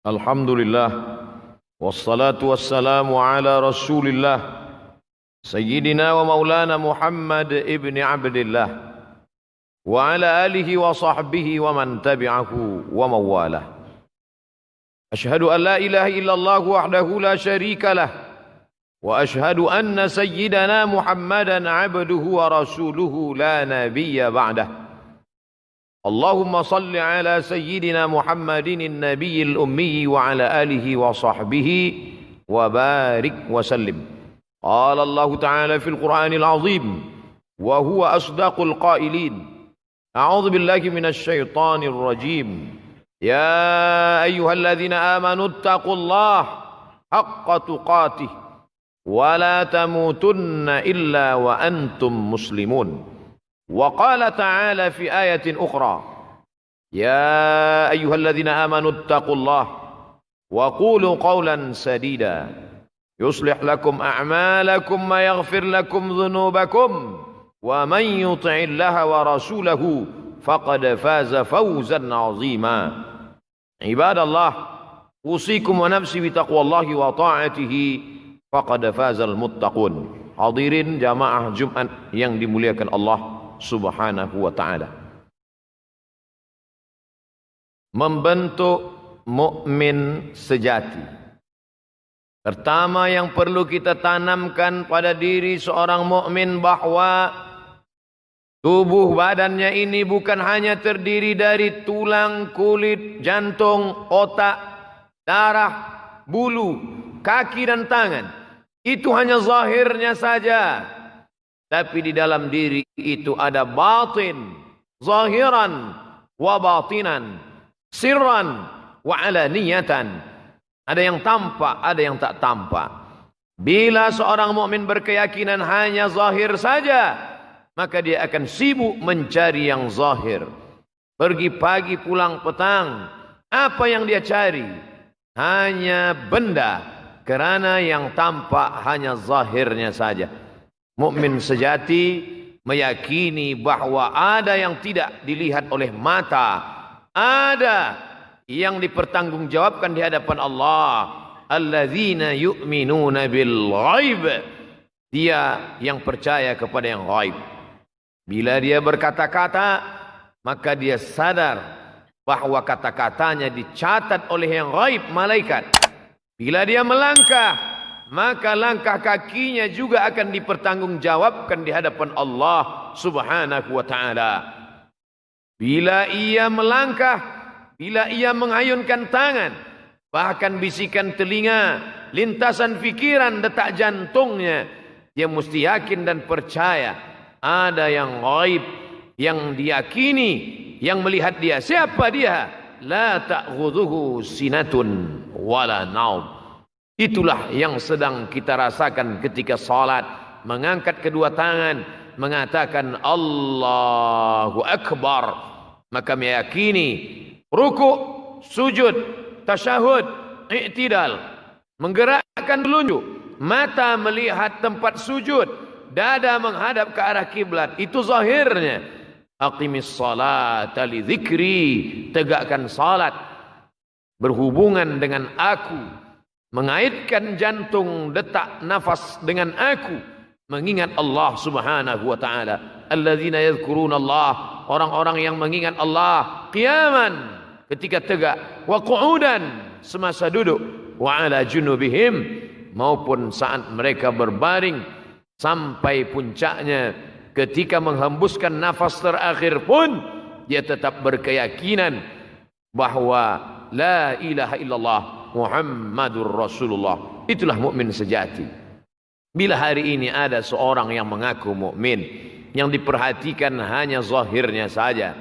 Alhamdulillah wassalatu wassalamu ala Rasulillah Sayyidina wa maulana Muhammad ibn Abdillah wa ala alihi wa sahbihi wa man tabi'ahu wa mawalah. Ashhadu an la ilaha illallah wahdahu la syarika lah wa ashhadu anna sayyidana Muhammadan abduhu wa rasuluhu la nabiyya ba'dah. Allahumma salli ala sayyidina Muhammadin an-nabiyil ummi wa ala alihi wa sahbihi wa barik wa sallim. Qala Allah Ta'ala fil Qur'anil azim wa huwa asdaqul qailin. A'udzu billahi minasy syaithanir rajim. Ya ayyuhalladzina amanu taqullaha haqqa tuqatih wa la tamutunna illa wa antum muslimun. وقال تعالى في آية أخرى يا أيها الذين آمنوا اتقوا الله وقولوا قولا سديدا يصلح لكم أعمالكم ويغفر لكم ذنوبكم ومن يطع الله ورسوله فقد فاز فوزا عظيما عباد الله أوصيكم ونفسي بتقوى الله وطاعته فقد فاز المتقون. Hadirin jamaah Jumat yang dimuliakan Allah Subhanahu wa ta'ala. Membentuk mukmin sejati. Pertama yang perlu kita tanamkan pada diri seorang mukmin bahwa tubuh badannya ini bukan hanya terdiri dari tulang, kulit, jantung, otak, darah, bulu, kaki dan tangan. Itu hanya zahirnya saja. Tapi di dalam diri itu ada batin, zahiran wa batinan, sirran wa alaniyatan. Ada yang tampak, ada yang tak tampak. Bila seorang mukmin berkeyakinan hanya zahir saja, maka dia akan sibuk mencari yang zahir. Pergi pagi pulang petang, apa yang dia cari? Hanya benda, kerana yang tampak hanya zahirnya saja. Mukmin sejati meyakini bahwa ada yang tidak dilihat oleh mata, ada yang dipertanggungjawabkan di hadapan Allah. Alladzina yu'minuna bil ghaib. Dia yang percaya kepada yang ghaib. Bila dia berkata-kata, maka dia sadar bahwa kata-katanya dicatat oleh yang ghaib, malaikat. Bila dia melangkah, maka langkah kakinya juga akan dipertanggungjawabkan di hadapan Allah Subhanahu wa ta'ala. Bila ia melangkah, bila ia mengayunkan tangan, bahkan bisikan telinga, lintasan fikiran, detak jantungnya, dia mesti yakin dan percaya ada yang ghaib, yang diyakini, yang melihat dia. Siapa dia? La ta'khudhuhu sinatun wala naum. Itulah yang sedang kita rasakan ketika salat, mengangkat kedua tangan, mengatakan Allahu Akbar, maka meyakini ruku, sujud, tasyahud, i'tidal, menggerakkan telunjuk, mata melihat tempat sujud, dada menghadap ke arah kiblat. Itu zahirnya. Aqimis salata li dzikri, tegakkan salat berhubungan dengan aku, mengaitkan jantung, detak nafas dengan aku, mengingat Allah Subhanahu wa ta'ala. Alladzina yadhkuruna Allah, orang-orang yang mengingat Allah qiyaman, ketika tegak, wa qu'udan, semasa duduk, wa ala junubihim, maupun saat mereka berbaring, sampai puncaknya ketika menghembuskan nafas terakhir pun dia tetap berkeyakinan bahwa la ilaha illallah Muhammadur Rasulullah. Itulah mukmin sejati. Bila hari ini ada seorang yang mengaku mukmin, yang diperhatikan hanya zahirnya saja,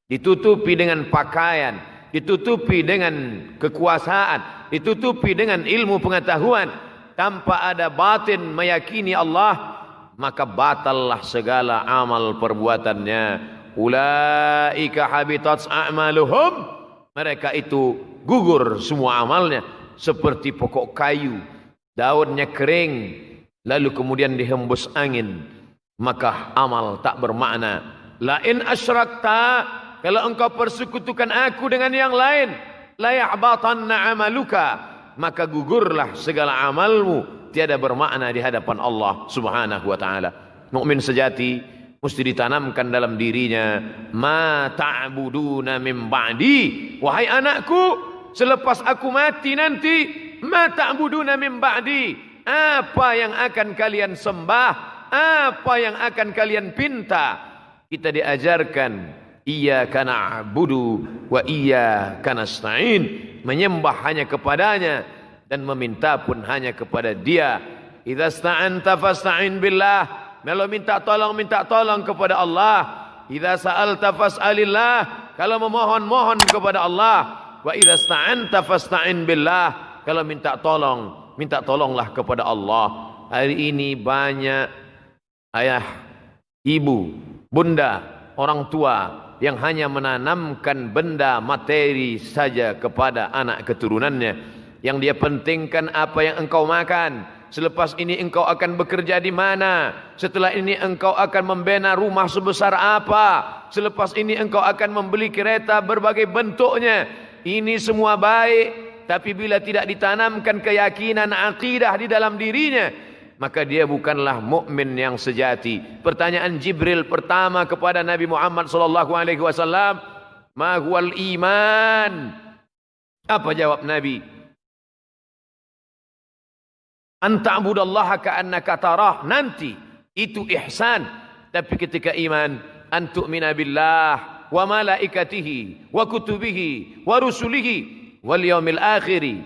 ditutupi dengan pakaian, ditutupi dengan kekuasaan, ditutupi dengan ilmu pengetahuan, tanpa ada batin meyakini Allah, maka batallah segala amal perbuatannya. Ulaika habitat a'maluhum, mereka itu gugur semua amalnya, seperti pokok kayu, daunnya kering, lalu kemudian dihembus angin, maka amal tak bermakna. La in asyrakta, kalau engkau persekutukan aku dengan yang lain, la yahbatanna 'amaluka, maka gugurlah segala amalmu, tiada bermakna di hadapan Allah Subhanahu wa taala. Mukmin sejati mesti ditanamkan dalam dirinya, ma ta'buduna min ba'di, wahai anakku, selepas aku mati nanti, ma ta'buduna min ba'di, apa yang akan kalian sembah, apa yang akan kalian pinta. Kita diajarkan iyyaka na'budu wa iyyaka nasta'in, menyembah hanya kepadanya dan meminta pun hanya kepada Dia. Idza sta'anta fasta'in billah, kalau minta tolong kepada Allah. Idza sa'alta fas'alillah, kalau memohon kepada Allah. Wa idza sta'anta fasta'in billah, kalau minta tolonglah kepada Allah. Hari ini banyak ayah, ibu, bunda, orang tua yang hanya menanamkan benda materi saja kepada anak keturunannya. Yang dia pentingkan apa yang engkau makan. Selepas ini engkau akan bekerja di mana? Setelah ini engkau akan membina rumah sebesar apa? Selepas ini engkau akan membeli kereta berbagai bentuknya. Ini semua baik, tapi bila tidak ditanamkan keyakinan akidah di dalam dirinya, maka dia bukanlah mukmin yang sejati. Pertanyaan Jibril pertama kepada Nabi Muhammad sallallahu alaihi wasallam, "Ma huwal iman?" Apa jawab Nabi? An ta'budallaha ka'annaka tarah. Nanti itu ihsan. Tapi ketika iman, an tu'mina billah wa malaikatihi wa kutubihi wa rusulihi wal yaumil akhiri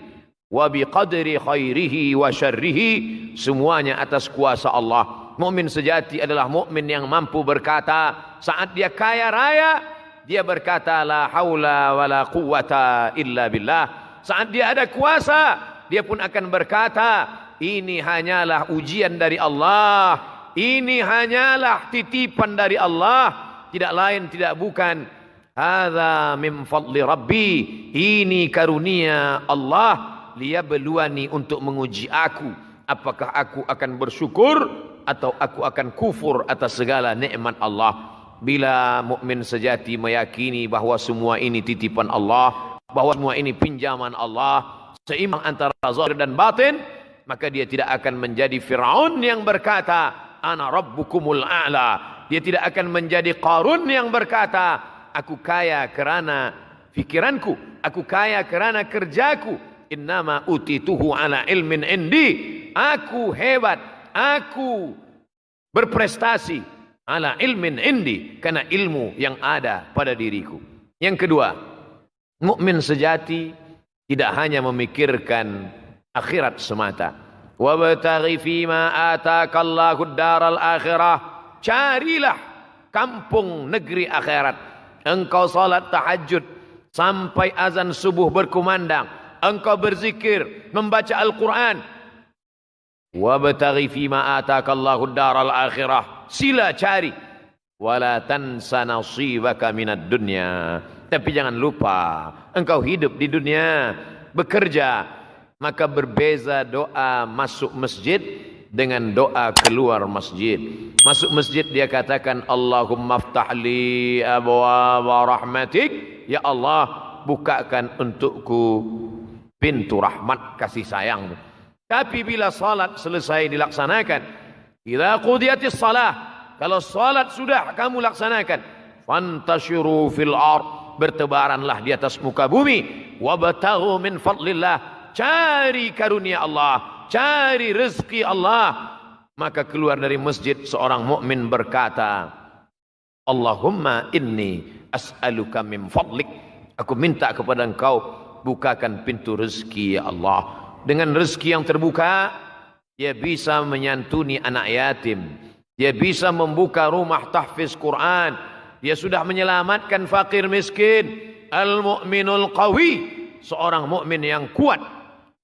wa biqadri khairihi wa syarrihi, semuanya atas kuasa Allah. Mukmin sejati adalah mukmin yang mampu berkata saat dia kaya raya, dia berkata la haula wala quwata illa billah. Saat dia ada kuasa, dia pun akan berkata ini hanyalah ujian dari Allah, ini hanyalah titipan dari Allah, tidak lain tidak bukan. Hadza min fadli rabbi, ini karunia Allah, liyabluwani, untuk menguji aku, apakah aku akan bersyukur atau aku akan kufur atas segala nikmat Allah. Bila mukmin sejati meyakini bahwa semua ini titipan Allah, bahwa semua ini pinjaman Allah, seimbang antara zahir dan batin, maka dia tidak akan menjadi Fir'aun yang berkata ana rabbukumul a'la. Dia tidak akan menjadi Qarun yang berkata aku kaya kerana fikiranku, aku kaya kerana kerjaku. Innama utituhu ala ilmin indi, aku hebat, aku berprestasi ala ilmin indi, karena ilmu yang ada pada diriku. Yang kedua, mukmin sejati tidak hanya memikirkan akhirat semata. Wabtaghi fima ataakallahu ad-daral akhirah, carilah kampung negeri akhirat. Engkau salat tahajud sampai azan subuh berkumandang, engkau berzikir, membaca Al-Quran. Wabtaghi fima ataakallahu ad-daral akhirah, sila cari. Wala tansa nasibaka minad dunya, tapi jangan lupa engkau hidup di dunia, bekerja. Maka berbeza doa masuk masjid dengan doa keluar masjid. Masuk masjid dia katakan Allahumma ftahli abwaaba rahmatik, ya Allah bukakan untukku pintu rahmat kasih sayangmu. Tapi bila salat selesai dilaksanakan, idza qudiyatis salah, kalau salat sudah kamu laksanakan, fantashiru fil ard, bertebaranlah di atas muka bumi, wabtaghu min fadlillah, cari karunia Allah, cari rezeki Allah. Maka keluar dari masjid seorang mukmin berkata, Allahumma inni as'aluka min fadlik, aku minta kepada engkau bukakan pintu rezeki ya Allah. Dengan rezeki yang terbuka, dia bisa menyantuni anak yatim, dia bisa membuka rumah tahfiz Quran, dia sudah menyelamatkan fakir miskin. Al-mu'minul qawi, seorang mukmin yang kuat,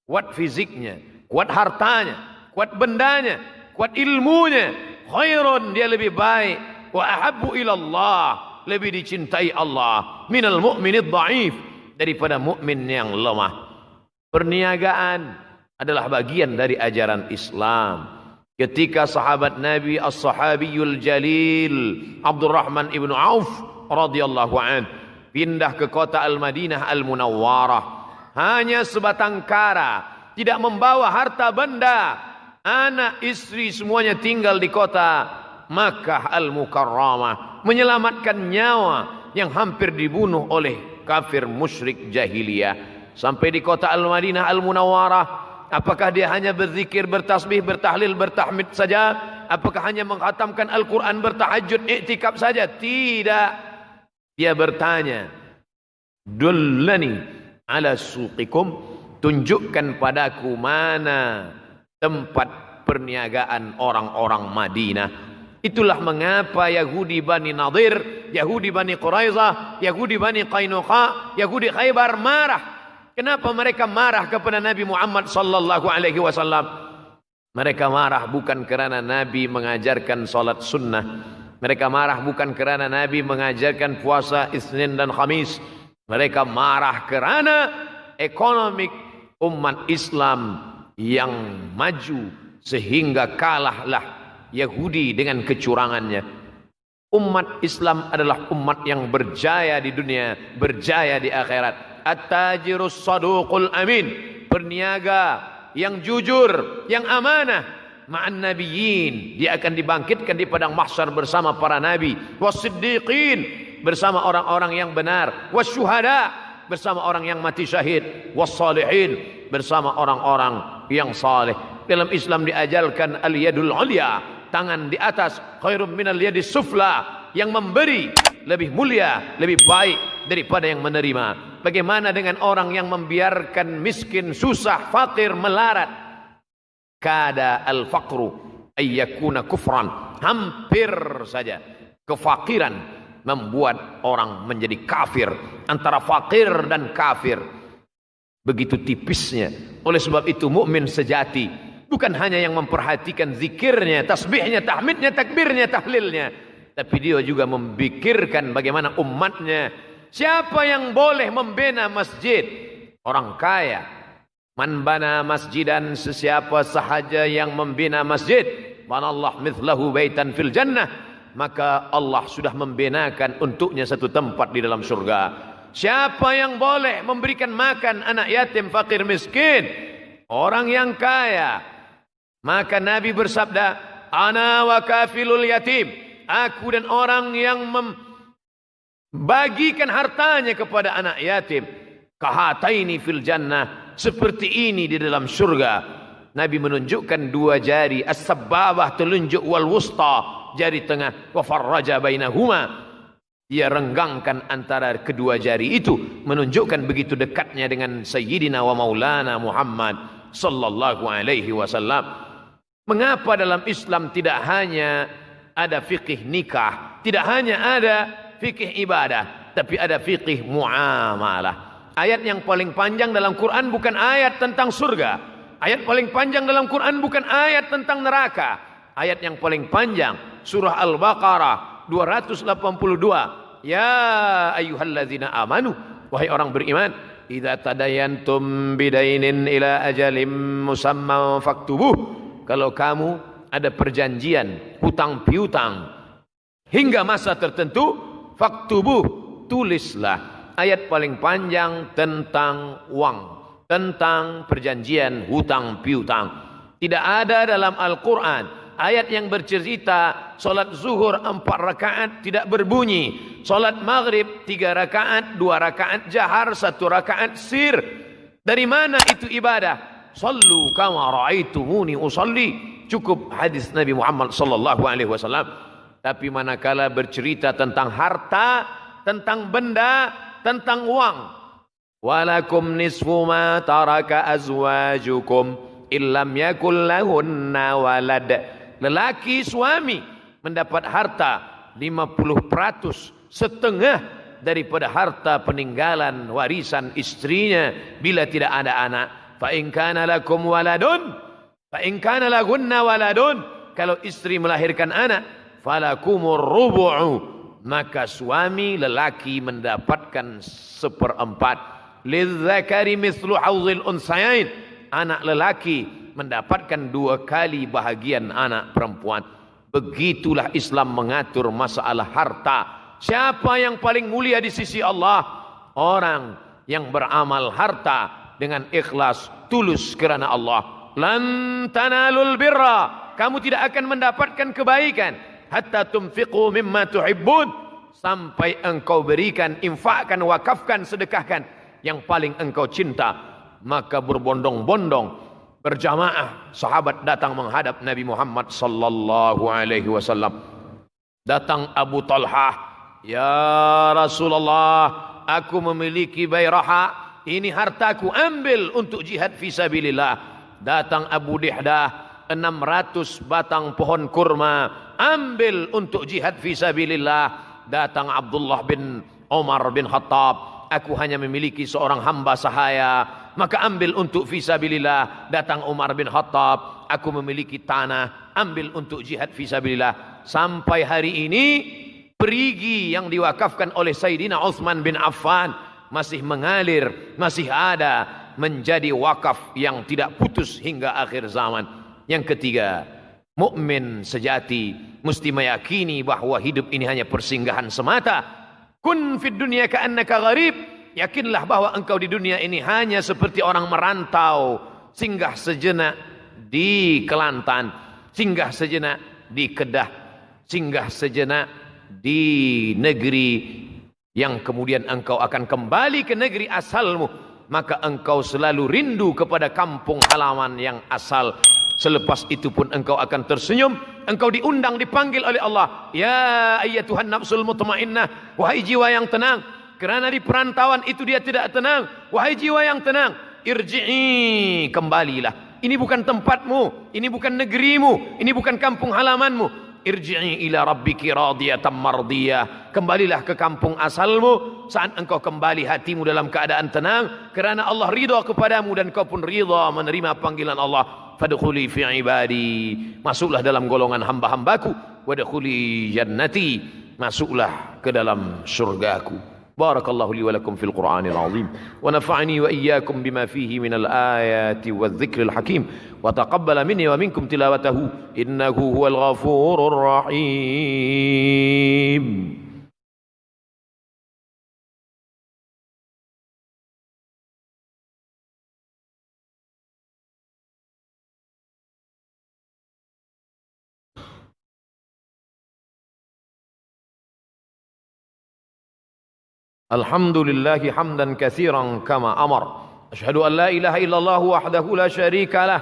kuat fisiknya, kuat hartanya, kuat bendanya, kuat ilmunya. Khairun, dia lebih baik. Wa ahabbu ilallah, lebih dicintai Allah. Minal mu'minid dha'if, daripada mukmin yang lemah. Perniagaan adalah bagian dari ajaran Islam. Ketika sahabat Nabi as-sahabiyul jalil Abdurrahman ibnu Auf radhiyallahu an pindah ke kota Al-Madinah Al-Munawwarah, hanya sebatang kara, tidak membawa harta benda, anak istri semuanya tinggal di kota Makkah Al-Mukarramah, menyelamatkan nyawa yang hampir dibunuh oleh kafir musyrik jahiliyah. Sampai di kota Al-Madinah Al-Munawwarah, apakah dia hanya berzikir, bertasbih, bertahlil, bertahmid saja? Apakah hanya menghatamkan Al-Quran, bertahajud, iktikaf saja? Tidak. Dia bertanya, dullani ala suqikum, tunjukkan padaku mana tempat perniagaan orang-orang Madinah. Itulah mengapa Yahudi Bani Nadir, Yahudi Bani Quraizah, Yahudi Bani Qainuqa, Yahudi Khaybar marah. Kenapa mereka marah kepada Nabi Muhammad sallallahu alaihi wasallam? Mereka marah bukan kerana Nabi mengajarkan salat sunnah. Mereka marah bukan kerana Nabi mengajarkan puasa Isnin dan Khamis. Mereka marah kerana ekonomi umat Islam yang maju sehingga kalahlah Yahudi dengan kecurangannya. Umat Islam adalah umat yang berjaya di dunia, berjaya di akhirat. At-tajirus saduqul amin, berniaga yang jujur, yang amanah. Ma'an nabiyyin, dia akan dibangkitkan di padang mahsyar bersama para nabi. Was-siddiqin, bersama orang-orang yang benar. Was-syuhada, bersama orang yang mati syahid. Was-salihin, bersama orang-orang yang saleh. Dalam Islam diajarkan al-yadul ulya, tangan di atas, khairum minal yadis sufla, yang memberi lebih mulia, lebih baik daripada yang menerima. Bagaimana dengan orang yang membiarkan miskin, susah, fakir, melarat? Kada al-faqru ayyakuna kufran, hampir saja kefakiran membuat orang menjadi kafir. Antara fakir dan kafir begitu tipisnya. Oleh sebab itu mukmin sejati bukan hanya yang memperhatikan zikirnya, tasbihnya, tahmidnya, takbirnya, tahlilnya, tapi dia juga memikirkan bagaimana umatnya. Siapa yang boleh membina masjid? Orang kaya. Man bana masjidan, sesiapa sahaja yang membina masjid, banallah mithlahu baitan fil jannah, maka Allah sudah membinakan untuknya satu tempat di dalam surga. Siapa yang boleh memberikan makan anak yatim, fakir, miskin, orang yang kaya, maka Nabi bersabda, ana wa kafilul yatim, aku dan orang yang membagikan hartanya kepada anak yatim, kahataini fil jannah, seperti ini di dalam surga. Nabi menunjukkan dua jari, as-sabbabah, telunjuk, wal wusta, jari tengah, wa farraja bainahuma, dia renggangkan antara kedua jari itu, menunjukkan begitu dekatnya dengan Sayyidina wa Maulana Muhammad sallallahu alaihi wasallam. Mengapa dalam Islam tidak hanya ada fikih nikah, tidak hanya ada fikih ibadah, tapi ada fikih muamalah. Ayat yang paling panjang dalam Quran bukan ayat tentang surga. Ayat paling panjang dalam Quran bukan ayat tentang neraka. Ayat yang paling panjang surah Al-Baqarah 282. Ya ayyuhalladzina amanu, wahai orang beriman, idza tadayantum bidainin ila ajalim musamma faktubuh. Kalau kamu ada perjanjian hutang piutang hingga masa tertentu, faktubuh, tulislah. Ayat paling panjang tentang uang, tentang perjanjian hutang piutang. Tidak ada dalam Al-Quran ayat yang bercerita solat zuhur 4 rakaat tidak berbunyi, solat maghrib 3 rakaat, 2 rakaat jahar, 1 rakaat sir. Dari mana itu ibadah? Sallu kama ra'aitumuni usalli. Cukup hadis Nabi Muhammad sallallahu alaihi wasallam. Tapi manakala bercerita tentang harta, tentang benda, tentang uang, walakum nisfu ma taraka azwajukum illam yakul lahunna walad. Lelaki suami mendapat harta 50%, setengah daripada harta peninggalan warisan istrinya bila tidak ada anak. Fa in kana lakum waladun, fa in kana lahunna waladun, kalau istri melahirkan anak, falakumur rubu'u, maka suami lelaki mendapatkan 1/4. Lidzakari mithlu haudzil unsayain, anak lelaki mendapatkan 2 kali bahagian anak perempuan. Begitulah Islam mengatur masalah harta. Siapa yang paling mulia di sisi Allah? Orang yang beramal harta dengan ikhlas, tulus kerana Allah. Lan tanalul birra, kamu tidak akan mendapatkan kebaikan hatta tunfiqu mimma tuhibbun, sampai engkau berikan, infakkan, wakafkan, sedekahkan yang paling engkau cinta. Maka berbondong-bondong berjamaah sahabat datang menghadap Nabi Muhammad sallallahu alaihi wasallam. Datang Abu Talhah, "Ya Rasulullah, aku memiliki bayraha, ini hartaku, ambil untuk jihad fisabilillah." Datang Abu Dihdah, 600 batang pohon kurma, ambil untuk jihad fisabilillah. Datang Abdullah bin Umar bin Khattab, aku hanya memiliki seorang hamba sahaya, maka ambil untuk fisabilillah. Datang Umar bin Khattab, aku memiliki tanah, ambil untuk jihad fisabilillah. Sampai hari ini perigi yang diwakafkan oleh Sayyidina Utsman bin Affan masih mengalir, masih ada, menjadi wakaf yang tidak putus hingga akhir zaman. Yang ketiga, mukmin sejati mesti meyakini bahawa hidup ini hanya persinggahan semata. Kun fid dunya ka'annaka gharib, yakinlah bahwa engkau di dunia ini hanya seperti orang merantau, singgah sejenak di Kelantan, singgah sejenak di Kedah, singgah sejenak di negeri yang kemudian engkau akan kembali ke negeri asalmu. Maka engkau selalu rindu kepada kampung halaman yang asal. Selepas itu pun engkau akan tersenyum. Engkau diundang, dipanggil oleh Allah, ya ayyatuhan nafsul mutmainnah, wahai jiwa yang tenang. Kerana di perantauan itu dia tidak tenang. Wahai jiwa yang tenang, irji'i, kembalilah. Ini bukan tempatmu, ini bukan negerimu, ini bukan kampung halamanmu. Irji'i ila rabbiki radiyatan mardiyah, kembalilah ke kampung asalmu. Saat engkau kembali, hatimu dalam keadaan tenang, kerana Allah ridha kepadamu dan kau pun ridha menerima panggilan Allah. Fadkhuli fi ibadi, masuklah dalam golongan hamba-hambaku. Wadkhuli jannati, masuklah ke dalam surgaku. Barakallahu li wa lakum fil Qur'anil azim, wa nafa'ani wa iyyakum bima fihi minal ayati wadh-dhikril hakim, wa taqabbala minni wa minkum tilawatahu innahu huwal ghafurur rahim. الحمد لله حمدا كثيرا كما أمر. أشهد أن لا إله إلا الله وحده لا شريك له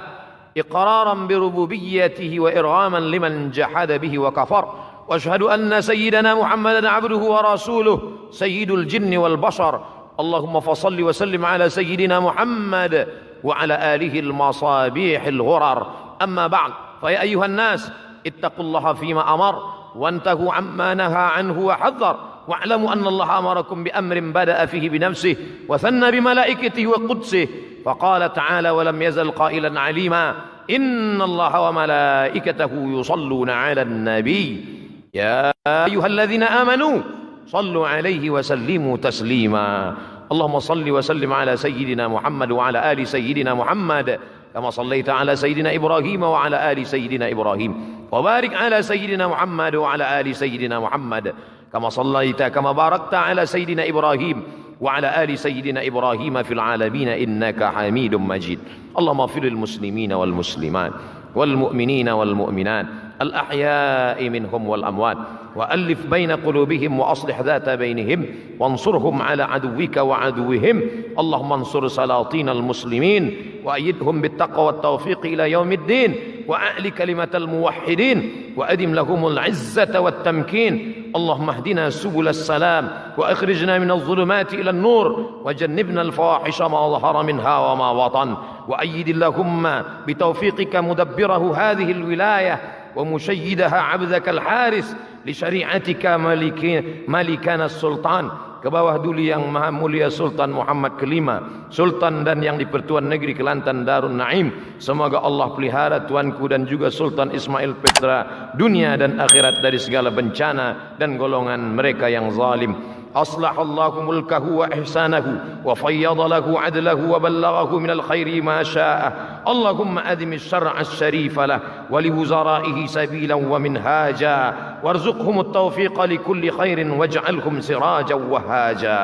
إقرارا بربوبيته وإرغاما لمن جحد به وكفر. وأشهد أن سيدنا محمدا عبده ورسوله سيد الجن والبشر. اللهم فصل وسلم على سيدنا محمد وعلى آله المصابيح الغرر. أما بعد، فيا أيها الناس اتقوا الله فيما أمر وانتهوا عما نهى عنه وحذر. واعلموا أن الله أمركم بأمر بدأ فيه بنفسه وثنى بملائكته وقدسه، فقال تعالى: ولم يزل قائلا عليما إن الله وملائكته يصلون على النبي يا أيها الذين آمنوا صلوا عليه وسلموا تسليما. اللهم صل وسلم على سيدنا محمد وعلى آل سيدنا محمد كما صليت على سيدنا إبراهيم وعلى آل سيدنا إبراهيم، وبارك على سيدنا محمد وعلى آل سيدنا محمد كما صليت كما باركت على سيدنا إبراهيم وعلى آل سيدنا إبراهيم في العالمين إنك حميد مجيد. اللهم اغفر للمسلمين والمسلمات والمؤمنين والمؤمنات الأحياء منهم والأموات، وألف بين قلوبهم وأصلح ذات بينهم، وانصرهم على عدوك وعدوهم. اللهم انصر سلاطين المسلمين وأيدهم بالتقوى والتوفيق إلى يوم الدين، وأعل كلمة الموحدين، وأدم لهم العزة والتمكين. اللهم اهدنا سبل السلام وأخرجنا من الظلمات إلى النور، وجنبنا الفواحش ما ظهر منها وما بطن، وأيد اللهم بتوفيقك مدبره هذه الولاية ومشيدها عبدك الحارس لشريعتك ملكنا السلطان. Ke bawah dulu yang maha mulia Sultan Muhammad kelima, Sultan dan yang di-Pertuan Negeri Kelantan Darun Naim. Semoga Allah pelihara tuanku dan juga Sultan Ismail Petra dunia dan akhirat dari segala bencana dan golongan mereka yang zalim. أصلح الله ملكه وإحسانه وفيض له عدله وبلغه من الخير ما شاء. اللهم أدم الشرع الشريف له ولوزرائه سبيلا ومنهاجا، وارزقهم التوفيق لكل خير واجعلهم سراجا وهاجا.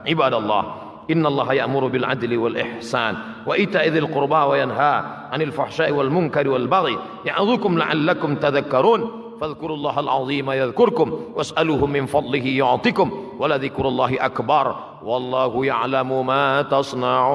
عباد الله، Innallaha ya'muru bil adli wal ihsan wa ita'i dzil qurba wa yanha 'anil fahsya'i wal munkari wal baghi ya'idzukum la'allakum tadhakkarun. Fadhkurullaha al-'azima yadhkurkum was'aluhu min fadlihi yu'tikum wa la dzikrullahi akbar wallahu ya'lamu ma tasna'un.